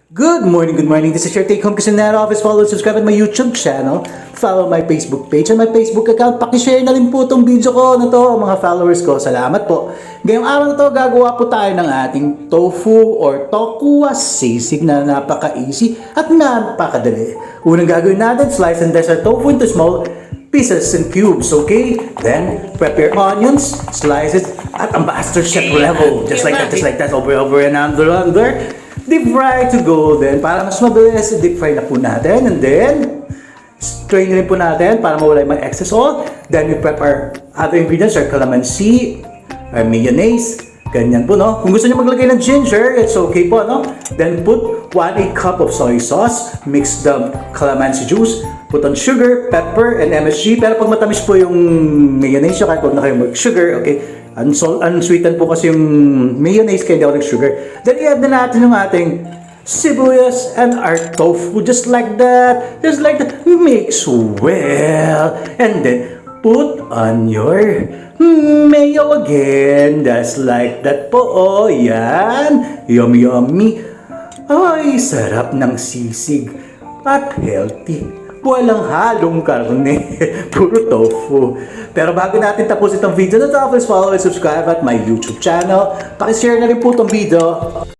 Good morning. This is your take home Cusinero office. Follow and subscribe at my YouTube channel. Follow my Facebook page and my Facebook account. Pakishare na rin po itong video ko na to, mga followers ko. Salamat po. Ngayong araw na to, gagawa po tayo ng ating tofu or tokwa sisig na napaka-easy at napakadali. Unang gagawin natin, slice and dice our tofu into small pieces and cubes, okay? Then, prep your onions, slice it at a master chef level. Just like that, over and under. Deep fry to golden. Para mas mabilis, deep fry na po natin. And then, strain rin po natin para mawala yung mga excess oil. Then, we prep our other ingredients, our calamansi, our mayonnaise. Ganyan po, no? Kung gusto niyo maglagay ng ginger, it's okay po, no? Then, put 1/8 cup of soy sauce. Mix the calamansi juice. Put on sugar, pepper, and MSG. Pero pag matamis po yung mayonnaise, kahit huwag na kayo mag-sugar, okay? Unsweetened po kasi yung mayonnaise, kaya hindi ako nag-sugar. Then, i-add na natin yung ating sibuyas and our tofu. Just like that. Mix well. And then, put on your mayo again. Just like that po. Oh, yan. Yummy. Ay, sarap ng sisig. At healthy. Walang halong karne. Puro tofu. Pero bago natin tapos itong video na to, please follow and subscribe at my YouTube channel. Pakishare na rin po itong video.